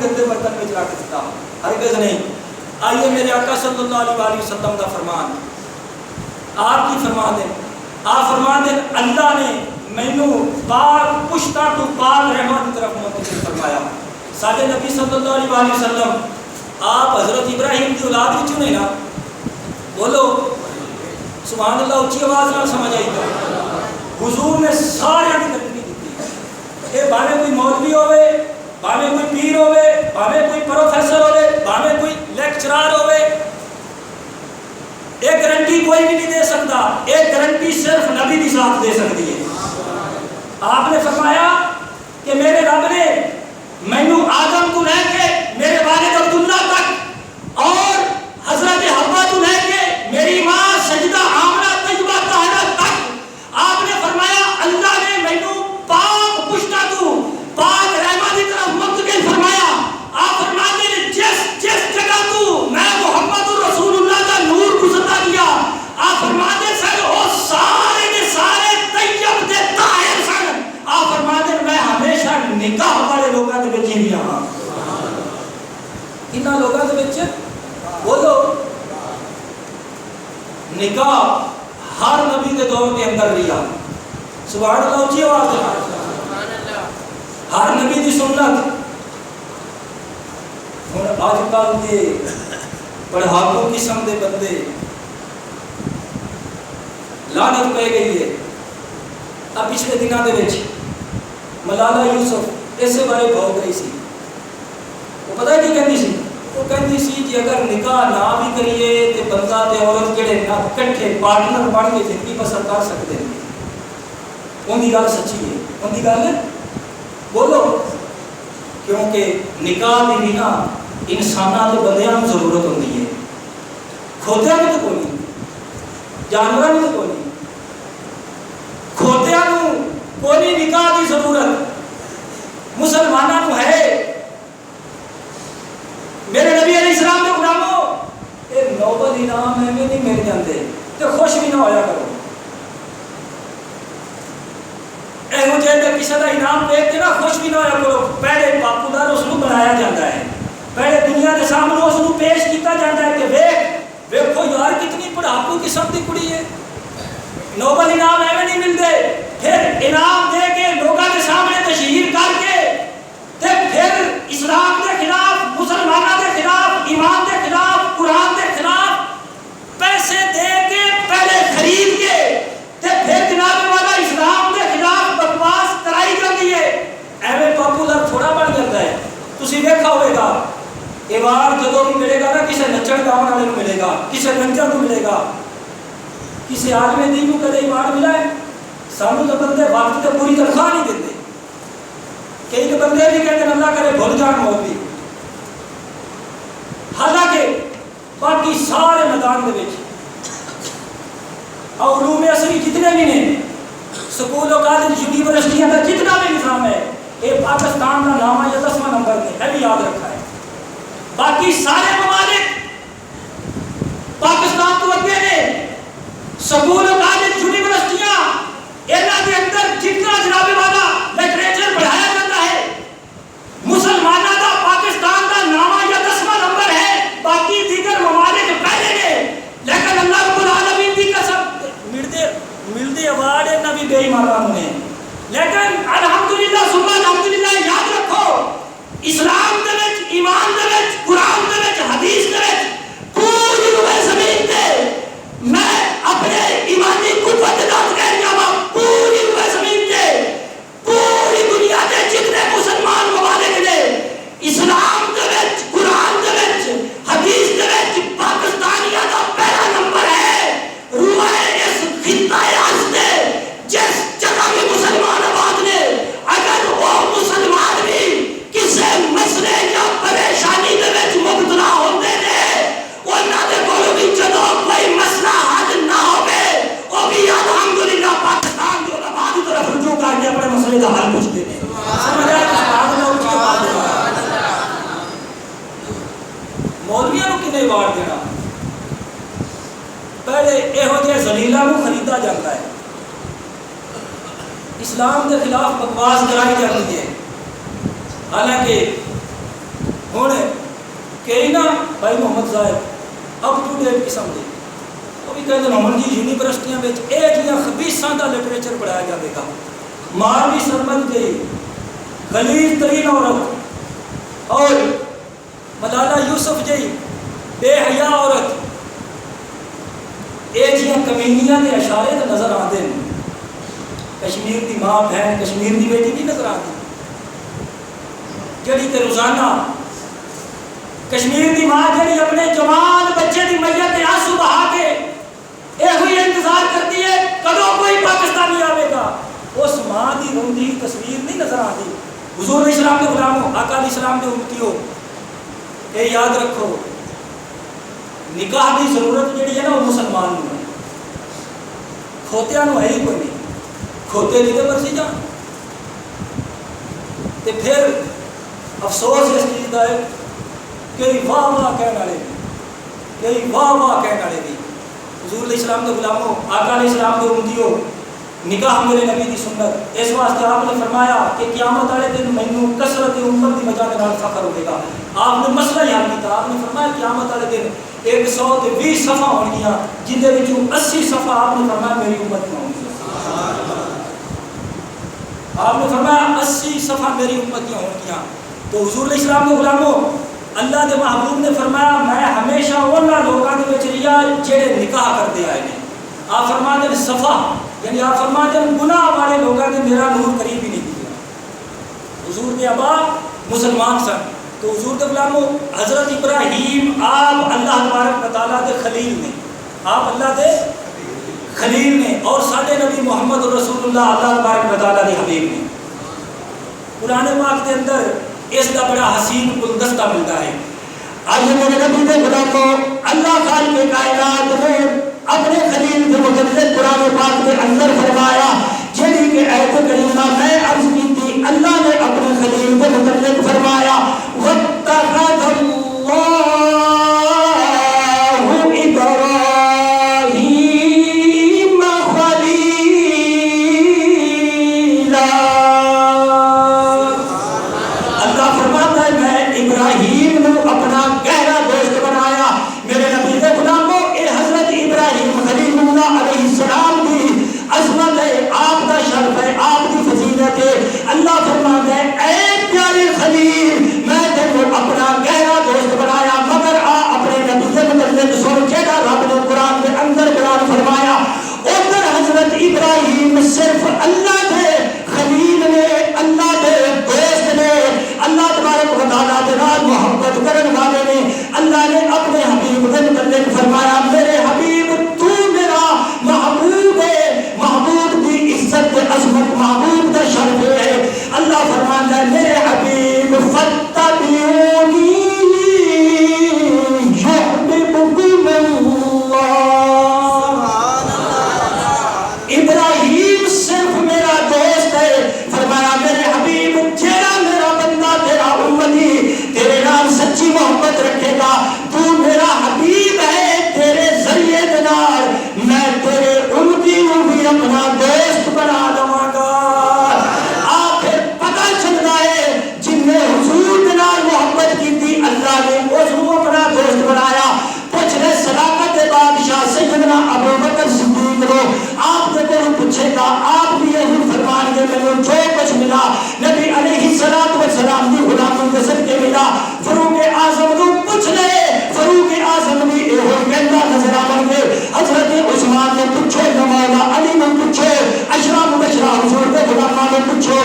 گندے برتن میں رکھ دیتا، ہرگز نہیں۔ آئیے میرے آقا صلی اللہ علیہ وسلم کا فرمان، آپ کی فرمان ہے، آپ فرمان دیں اللہ نے مینو پاک پشتا تو پاک رحمت کی طرف منتقل فرمایا۔ سارے نبی صلی اللہ علیہ وسلم آپ حضرت ابراہیم کی اولاد ہی چنے نا، بولو سبحان اللہ، اچھی آواز نہ سمجھ آئی تو حضور نے سارے کی ترقی دیتی ہے، بھاوے کوئی مولوی ہوئے، بھاوے کوئی پیر ہوئے، بھاوے کوئی پروفیسر ہوئے، بھاوے کوئی لیکچرار ہوئے، ایک گارنٹی کوئی بھی نہیں دے سکتا، ایک گارنٹی صرف نبی کی ذات دے سکتی ہے۔ آپ نے فرمایا کہ میرے رب نے مینو آدم تو لے کے میرے والد عبداللہ تک اور حضرت حوا تو لے کے میری ماں سجدہ آمنہ طیبہ طاہرہ تک، آپ نے فرمایا اللہ نے مینو پاک پشتا تو پاک رحمت کی طرف منتقل فرمایا۔ آپ فرماتے ہیں جس جگہ تو میں محمد رسول اللہ کا نور گزرتا گیا، آپ فرماتے سن وہ سارے کے سارے طیب تے طاہر سن۔ آپ فرماتے میں ہمیشہ نکاح والے لوگوں کے بچ ہی رہا، کتنا لوگوں کے بچ بولو نکاح ہر نبی کے دور کے اندر رہا، سبحان اللہ، اونچی آواز ہے، ہر نبی کی سنت۔ ہن اج کل کے پڑھاکو قسم دے بندے لعنت پہ گئی ہے۔ اب پچھلے دنوں دے وچ ملالہ یوسف اسے بارے بھوگ رہی سی، وہ پتہ ہے کی کہندی سی؟ وہ کہندی سی جی اگر نکاح نہ بھی کریے تے بندہ تے عورت جڑے نہ کٹھے پارٹنر بن کے زندگی بسر کر سکتے ہیں، ان کی گل سچی ہے، ان کی گل بولو، کیونکہ نکاح دی بھی نا انساناں تے بندیاں نوں ضرورت ہوندی ہے، کھوتیاں نوں تے کوئی نہیں، جانوراں نوں تے کوئی نہیں، کھوتیاں نوں کوئی نہیں نکاح دی ضرورت، مسلماناں نوں ہے۔ میرے نبی علیہ السلام کے غلاموں، ایک نوبل انعام ہے میں نہیں مل جاندے تے خوش بھی نہ ہویا کرو، ایہو جے تے کسی دا انعام دیکھ کے نا خوش بھی نہ ہویا کرو۔ پہلے پاپولر اس نوں بنایا جاتا ہے، پہلے دنیا کے سامنے اس نوں پیش کیتا جاتا ہے کہ ویکھو یار کتنی پڑھاکو قسم دی کڑی ہے، نوبل انعام ایویں نہیں ملتے، پھر انعام دے کے لوگوں کے سامنے تشہیر کر کے تے پھر اسلام کے خلاف، مسلمانوں کے خلاف، ایمان کے خلاف، قرآن کے خلاف پیسے دے کے پہلے خرید کے تے پھر جناب والا اسلام کے خلاف بکواس کرائی جاتی ہے، ایویں پاپولر تھوڑا بن جاتا ہے۔ تسی دیکھا ہوئے گا ایوارڈ جدوں بھی ملے گا نا کسی نچن گاؤں والے کو ملے گا، کسی رنجر کو ملے گا، کسی عالم دین کو کدے ایوارڈ ملا ہے؟ سانو تو بندے وقت تے پوری تنخواہ نہیں دیتے، کئی تو بندے بھی کہتے ہیں اللہ کرے بھول جان مولوی، حالانکہ باقی سارے میدان دے وچ علوم عصری جتنے بھی نے، سکول و کالج یونیورسٹیاں کا جتنا بھی نظام ہے، یہ پاکستان کا نام یا 10واں نمبر ہے، یہ بھی یاد رکھا ہے۔ باقی سارے ممالک پاکستان تو اگے نے، سکول و کالج یونیورسٹیاں انہاں دے اندر جتنا جناب والا لٹریچر پڑھایا جاتا ہے، مسلمانوں کا پاکستان کا نام یا 10واں نمبر ہے، باقی دیگر ممالک پہلے نے، لیکن اللہ رب العالمین کی قسم ملتے ایوارڈ انہاں بھی بے ایماناں نے، لیکن الحمدللہ ثم الحمدللہ یاد رکھو اسلام دے وچ، ایمان دے وچ، قرآن دے وچ، حدیث دے وچ پوری روئے زمین تے میں اپنے ایمانی قوت داد کہہ رہا ہوں، پوری روئے زمین تے پوری دنیا دے جتنے مسلمان ممالک نے اسلام دے وچ، قرآن دے وچ، حدیث دے وچ پاکستانیہ دا پہلا نمبر ہے۔ روئے اس خطہ عرض دے جس جگہ بھی مسلمان آباد نے، اگر وہ مسلمان بھی کسی مسئلے یا پریشانی دے وچ مبتلا ہوندے نے، انہاں دے کولوں بھی جدوں کوئی مسئلہ حل نہ ہوے، وہ بھی الحمدللہ پاکستان دی علماء دی طرف رجوع کر کے اپنے مسئلے دا حل پوچھتے ہیں۔ سمجھ آیا کہ بات نہ اونچی بات ہے، مولویاں نوں کنے ایوارڈ دینا؟ پہلے یہو جہے ذلیلاں نوں خریدا جاتا ہے، اسلام کے خلاف بکواس کرائی جاتی ہے، حالانکہ بھائی محمد زاہد اپ ٹو ڈیٹ قسم دے وہ بھی کہتے ہیں ہم جی یونیورسٹیاں میں یہ جیسا خبیثاں کا لٹریچر پڑھایا جائے گا. ماروی سرمد گئی غلیظ ترین عورت اور ملالہ یوسف جی بے حیا عورت یہ جیسا کمینیاں کے اشارے تو نظر آتے ہیں. کشمیر کی ماں بہن کشمیر کی بیٹی نہیں نظر آتی جڑی کہ روزانہ کشمیر کی ماں جڑی اپنے جوان بچے کی میت کے آنسو بہا کے یہ ہوئی انتظار کرتی ہے کدوں کوئی پاکستانی آئے گا. اس ماں کی روندی تصویر نہیں نظر آتی. حضور علیہ السلام کے غلاموں آقا علیہ السلام کے امتیوں یہ یاد رکھو نکاح کی ضرورت جڑی ہے نا وہ مسلمان میں کھوتیاں نو ہے ہی کوئی نہیں. کھوتے نہیں تو مرضی جان. تے پھر افسوس اس چیز کا ہے کہ واہ واہ کہنے والے بھی کہ واہ واہ کہنے والے بھی حضور علیہ السلام کے غلاموں آقا علیہ السلام کے امتیوں نکاح میرے نبی کی سنت. اس واسطے آپ نے فرمایا کہ قیامت والے دن مینوں کثرت امت کی وجہ کے فخر ہوگا. آپ نے مسئلہ ہی حل کیا. آپ نے فرمایا قیامت والے دن 120 صفحہ ہون گیا جن کے 80 صفحہ آپ نے فرمایا میری امت میں ہوں گی. آپ نے فرمایا 80 صفحہ میری امت میں ہوں گیا. تو حضور علیہ السلام کے غلاموں اللہ کے محبوب نے فرمایا میں ہمیشہ انہاں لوگوں کے وچ رہیا جڑے نکاح کرتے آئے ہیں. آپ فرماتے ہیں صفحہ یعنی آپ فرماتے ہیں گناہ والے لوگوں نے میرا نور قریب ہی نہیں کیا. حضور کے ابا مسلمان سن. تو حضور کے غلاموں حضرت ابراہیم آپ اللہ تبارک و تعالیٰ کے خلیل نے آپ اللہ کے خلیل نے اور سارے نبی محمد رسول اللہ اللہ تبارک و تعالیٰ کے حبیب نے. قرآن پاک کے اندر اس کا بڑا حسین گلدستہ ملتا ہے. آج میرے نبی کے غلاموں اللہ خالق کائنات نے اپنے خلیل کے متعلق قرآن پاک کے اندر فرمایا جڑی کہ ایت کریمہ میں عرض کی تھی. اللہ نے اپنے خلیل کے متعلق فرمایا وَاتَّخَذَ اللَّهُ إِبْرَاهِيمَ خَلِيلًا. اللہ فرماتا ہے میں ابراہیم نے اپنا گہرا دوست بنایا. میرے نبی کے غلاموں اے حضرت ابراہیم خلیل اللہ علیہ السلام کی عظمت ہے آپ کا شرف ہے آپ کی فضیلت ہے. اللہ فرماتا ہے اے پیارے خلیل میں تجھے اپنا گہرا دوست بنایا مگر اپنے نبی کے متعلق سن جیڑا رب نے قرآن کے اندر بیان فرمایا ادھر حضرت ابراہیم صرف اللہ کے خلیل نے اللہ کے دوست نے اللہ تبارک و تعالیٰ کے نال محبت کرنے والے نے. اللہ نے اپنے حبیب کے متعلق فرمایا میرے حبیب تو میرا محبوب ہے. محبوب کی عزت عظمت محبوب کا شرف ہے. اللہ فرماتا ہے میرے حبیب فاتبعونی یحببکم اللہ. ابراہیم صرف میرا دوست ہے. فرمایا میرے حبیب جیڑا میرا بندہ تیرا امتی تیرے نام سچی محبت رکھے گا تو میرا حبیب ہے تیرے ذریعے دنار میں تیرے امتی کو بھی اپنا دوست بنا لواں گا. آپ پھر پتہ چلتا ہے جن نے حضور دنار محبت کی تھی اللہ نے اس کو اپنا دوست بنایا. پوچھ رہے صداقت بادشاہ سیدنا ابو بکر صدیق کو آپ سے کوئی پوچھے گا آپ بھی یہی فرمان کے میں جو کچھ ملا نبی علیہ السلام کی غلاموں کے صدقے ملا. فاروق اعظم کو پوچھ لے فاروق اعظم بھی یہ کہنا نظر آئیں گے. حضرت عثمان نے پوچھو مولا علی نے پوچھو اشراف مبشرہ حضور کے غلاموں نے پوچھو